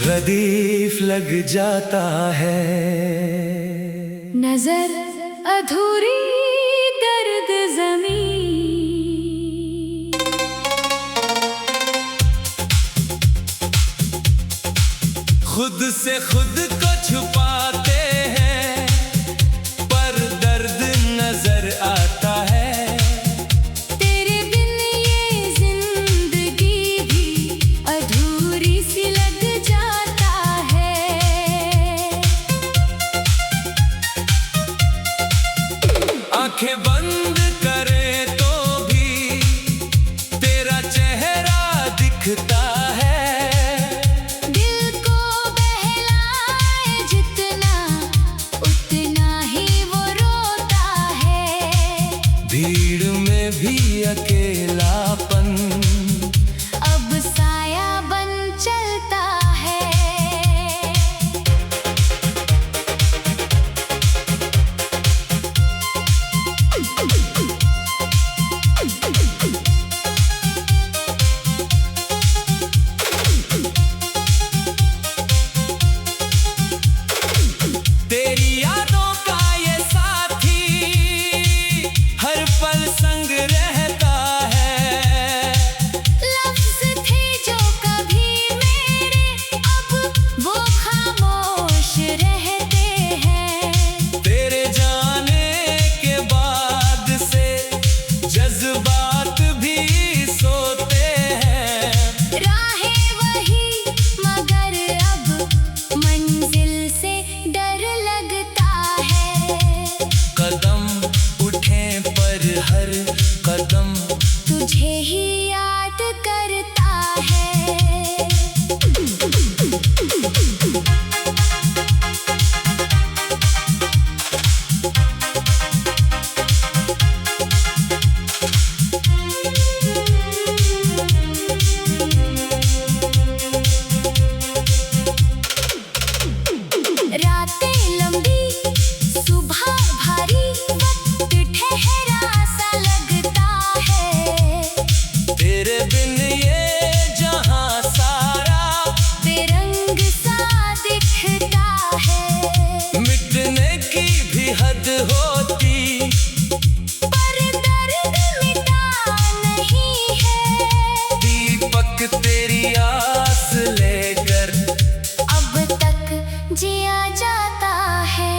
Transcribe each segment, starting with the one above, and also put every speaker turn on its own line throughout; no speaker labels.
रदीफ लग जाता है,
नजर अधूरी दर्द ज़मीं।
खुद से खुद को छुपाते हैं पर दर्द नजर आता है।
तेरे बिन ये जिंदगी भी अधूरी सी लग जाता है।
आंखें बंद करे तो भी तेरा चेहरा दिखता है। भीड़ में भी अकेलापन
अब साया बन चलता है।
तेरी यादों का ये साथी हर पल संग रहता है।
लफ्ज़ थे जो कभी मेरे अब वो खामोश रहते हैं।
तेरे जाने के बाद से जज्बात भी सोते हैं।
राहें वही मगर अब मंजिल से डर लगता है।
कदम उठे पर हर कदम
तुझे ही याद करता है। रातें लंबी सुबह भारी वक्त ठहरा सा लगता है।
तेरे बिन ये जहां सारा
बेरंग सा दिखता है।
मिटने की भी हद होती
पर दर्द मिटा नहीं है।
दीपक तेरी आस लेकर
अब तक जिया जाता है।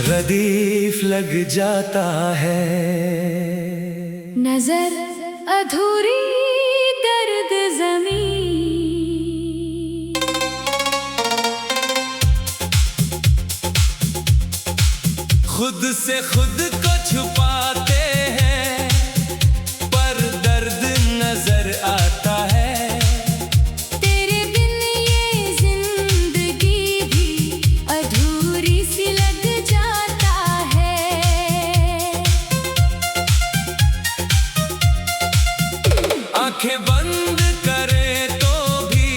रदीफ लग जाता है,
नजर अधूरी दर्द ज़मीं।
खुद से खुद को छुपाते हैं पर दर्द नजर आता है।
तेरे बिन ये जिंदगी भी अधूरी सी लग जाता है।
आंखें बंद करे तो भी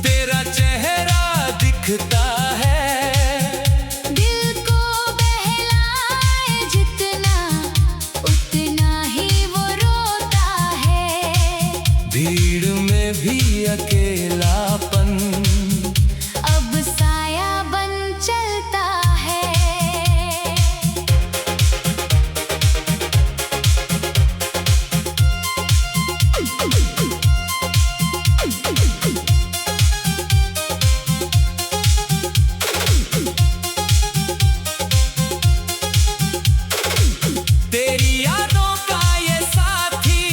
तेरा चेहरा दिखता है।
दिल को बहलाए जितना उतना ही वो रोता है।
भीड़ में भी अकेलापन
अब साया बन चलता है।
तेरी यादों का ये साथी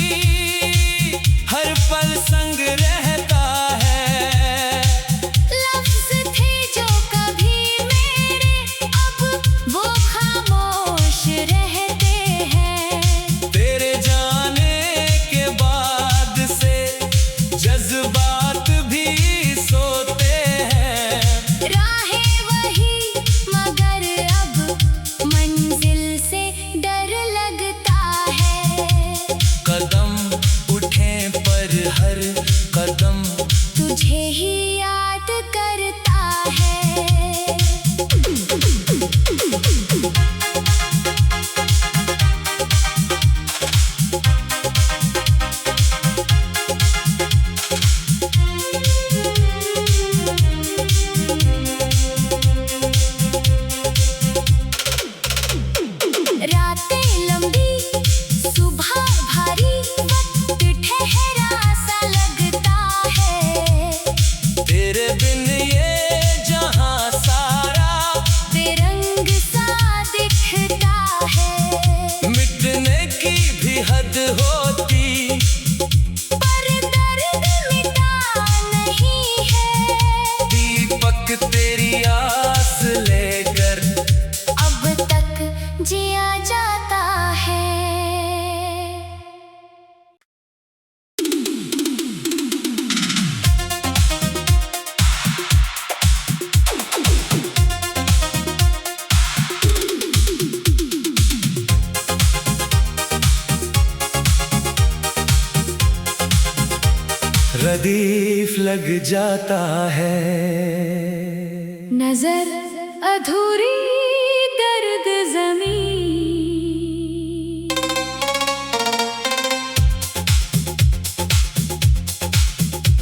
हर पल संग रहता है।
रातें लंबी सुबह भारी वक्त ठहरा सा लगता है
तेरे बिन ये जहां सारा
बेरंग सा दिखता है
मिटने की भी हद होती
पर दर्द मिटा नहीं है
दीपक तेरी आस लेकर
अब तक जिया जाता है।
रदीफ लग जाता है
नजर अधूरी दर्द जमीन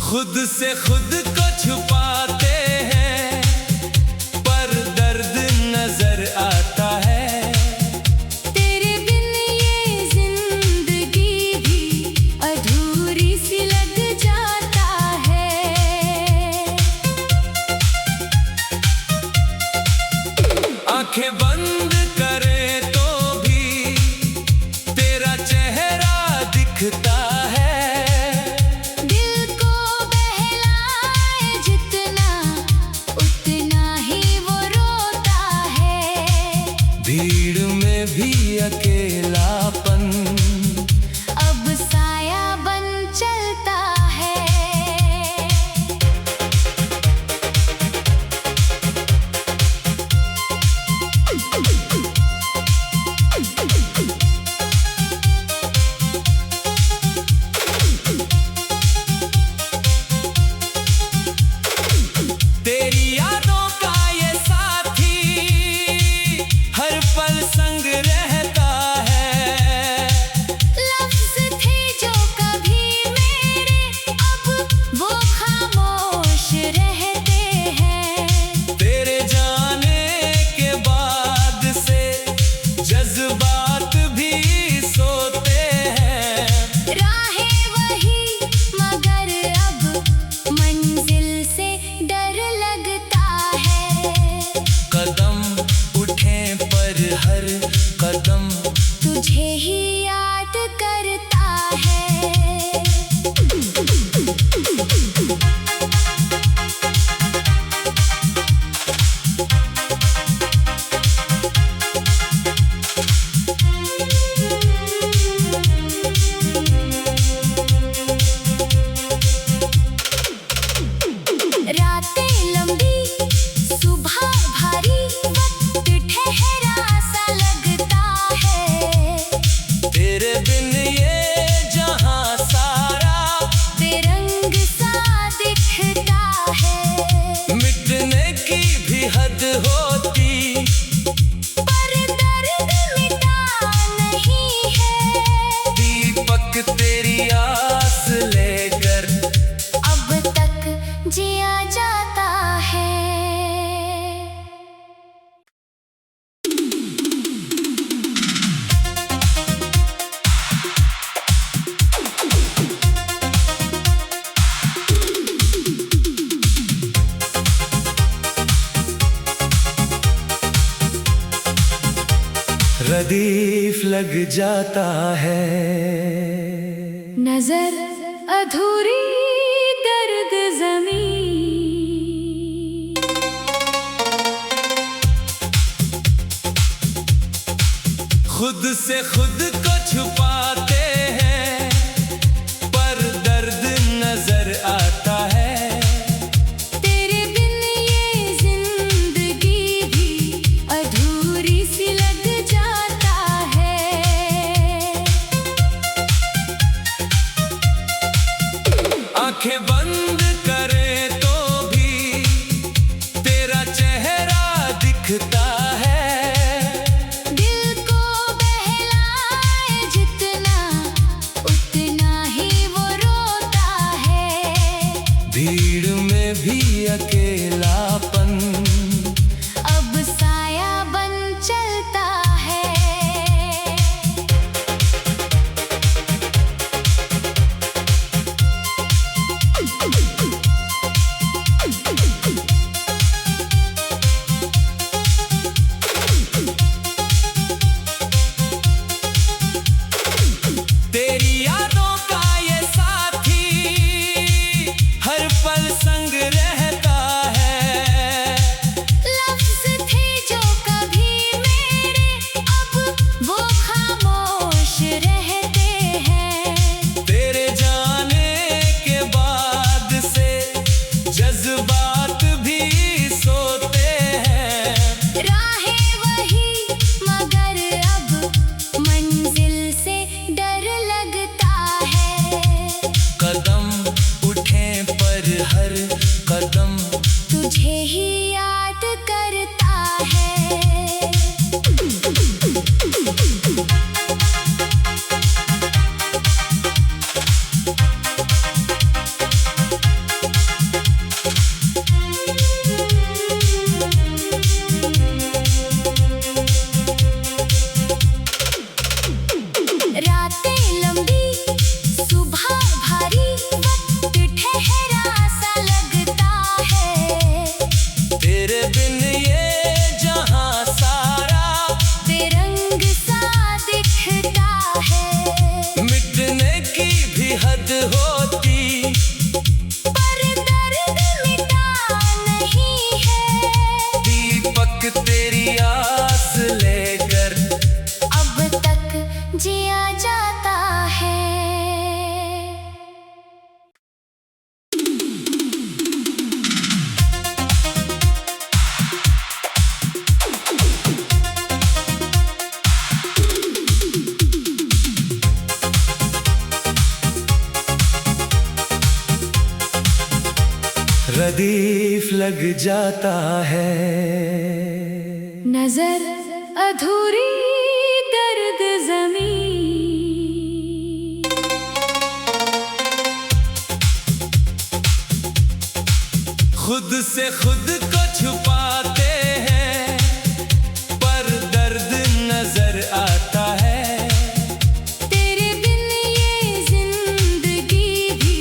खुद से खुद को छुपाते हैं पर दर्द नजर आता है
तेरे बिन ये जिंदगी भी अधूरी सी लग जाता है।
आंखें बंद करे तो भी तेरा चेहरा दिखता है
दिल को बहलाए जितना उतना ही वो रोता है
भीड़ में भी अकेलापन
अब साया बन चलता है।
तेरी यादों का ये साथी हर पल संग रहता है
लफ्ज थे जो कभी मेरे अब वो खामोश रहते हैं
तेरे जाने के बाद से जज्बात भी सोते हैं
राहें वही मगर अब मंजिल से डर लगता है
कदम उठे पर हर कदम
तुझे ही याद करता है। रातें लंबी सुबह भारी वक्त ठहरा सा लगता है
तेरे बिन ये जहां सारा
बेरंग सा दिखता है
मिटने की भी हद होती
पर दर्द मिटा नहीं है
दीपक तेरी आस लेकर
अब तक जिया जाता है।
रदीफ लग जाता है
नजर अधूरी दर्द जमीन
खुद से खुद को छुपाते हैं पर दर्द नजर आता है
तेरे बिन ये जिंदगी भी अधूरी सी लग जाता है।
आंखें बंद करे तो भी तेरा चेहरा दिखता है
दिल को बहलाए जितना
तेरी यादों का ये साथी हर पल संग रहता है।
लफ्ज थे जो कभी मेरे अब वो खामोश रहते हैं।
तेरे जाने के बाद से जज्बात भी सोते हैं।
राहें वही मगर अब मंजिल से डर लगता है।
कदम उठे पर हर कदम
तुझे ही याद करता है। रातें लंबी सुबह भारी वक्त ठहरा सा लगता है।
तेरे बिन ये जहां सारा
बेरंग सा दिखता है।
मिटने की भी हद होती
पर दर्द मिटा नहीं है।
दीपक तेरी आस लेकर
अब तक जिया जाता है।
रदीफ लग जाता है।
नजर अधूरी दर्द जमीन।
खुद से खुद को छुपाते हैं पर दर्द नजर आता है।
तेरे बिन ये जिंदगी भी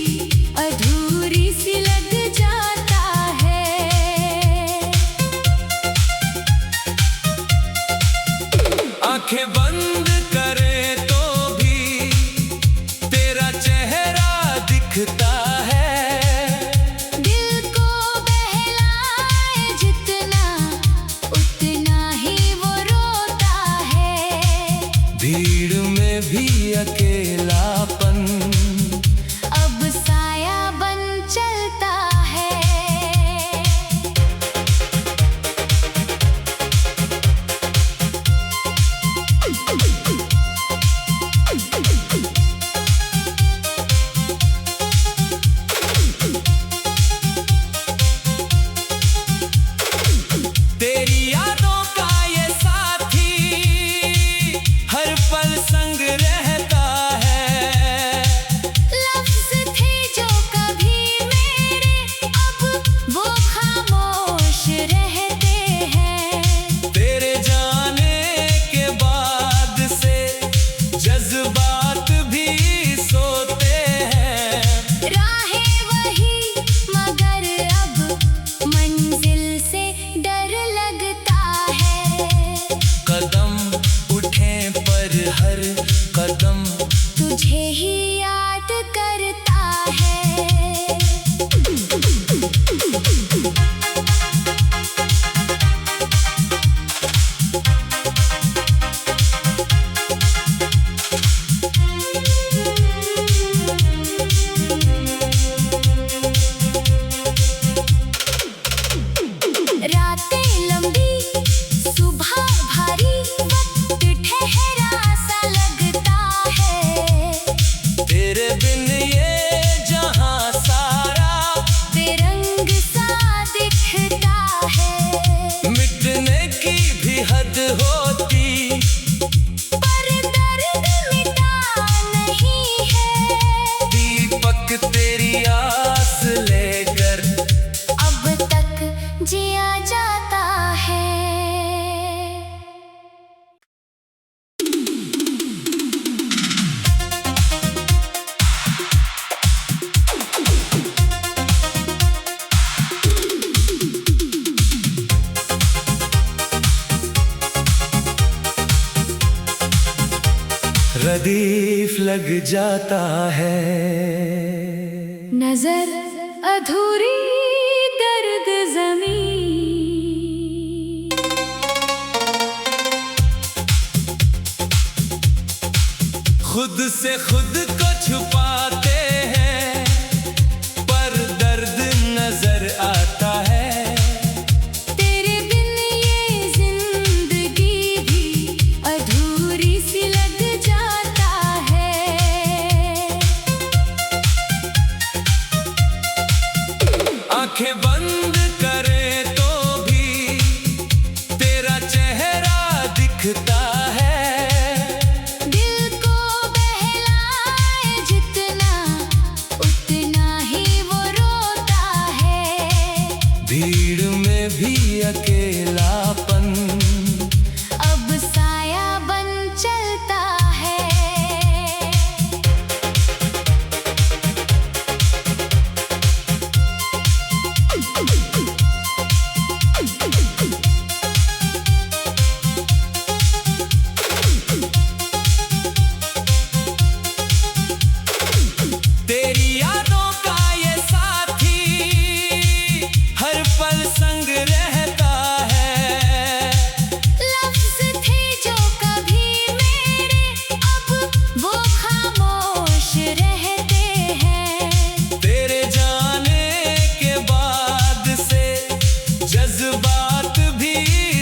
अधूरी सी लग जाता है।
आंखें बंद करे तो भी तेरा चेहरा दिखता है।
दिल को बहलाए जितना उतना ही वो रोता है।
भीड़ में भी अकेलापन
अब साया बन चलता है।
तेरी यादों का ये साथी हर पल संग रहता है।
लफ्ज थे जो कभी मेरे अब वो खामोश रहते हैं।
तेरे जाने के बाद से जज्बात भी सोते हैं।
राहें वही मगर अब मंजिल से डर लगता है।
कदम उठे पर हर कदम
तुझे ही याद करता है। रातें लंबी सुबह भारी वक्त ठहरा सा लगता है।
तेरे बिन ये जहां सारा
बेरंग सा दिखता है।
मिटने की भी हद होती
पर दर्द मिटा नहीं है।
दीपक तेरी आस लेकर
अब तक जिया जाता है।
रदीफ लग जाता है।
नजर अधूरी दर्द ज़मीं।
खुद से खुद को छुपाते हैं पर दर्द नजर आता है।
तेरे बिन ये जिंदगी भी अधूरी सी लग जाता है।
आंखें बंद करें तो भी तेरा चेहरा दिखता है। भीड़ में भी अकेलापन
अब साया बन चलता है।
तेरी यादों का ये साथी हर पल संग रहता है।
लफ्ज़ थे जो कभी मेरे अब वो खामोश रहते हैं।
तेरे जाने के बाद से जज्बात भी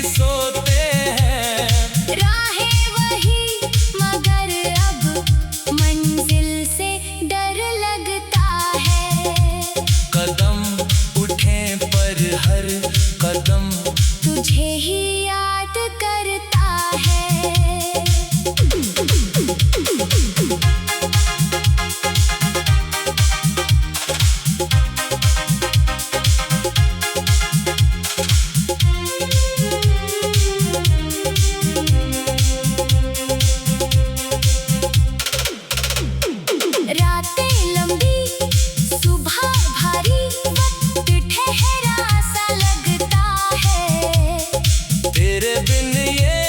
सोते हैं।
राहें वही मगर अब मंजिल से डर लगता है।
कदम उठे पर हर कदम
तुझे ही याद करता है। रातें लंबी सुबह भारी वक्त ठहरा सा लगता है।
तेरे बिन ये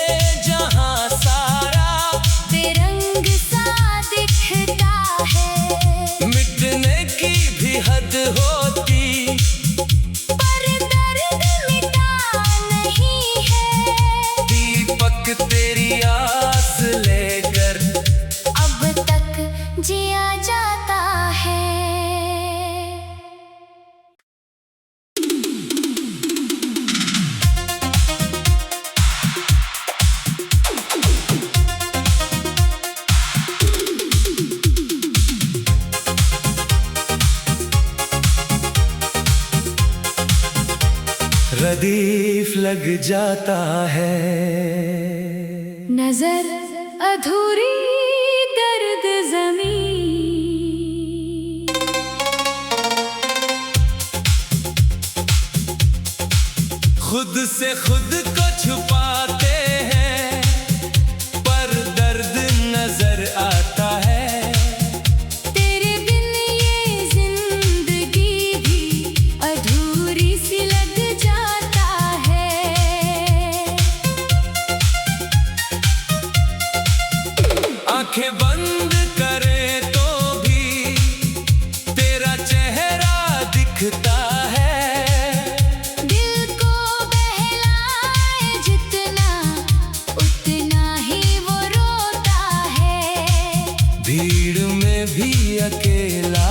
जहां सारा
बेरंग सा दिखता है।
मिटने की भी हद होती
पर दर्द मिटा नहीं है।
दीपक तेरी आस लेकर
अब तक जिया जाता है।
रदीफ लग जाता है।
नजर अधूरी दर्द ज़मीं।
खुद से खुद को छुपाते हैं पर दर्द नजर आता है।
तेरे बिन ये जिंदगी भी अधूरी सी लग जाता है।
आंखें बंद करें तो भी तेरा चेहरा दिखता है।
दिल को बहलाए जितना उतना ही वो रोता है।
भीड़ में भी अकेला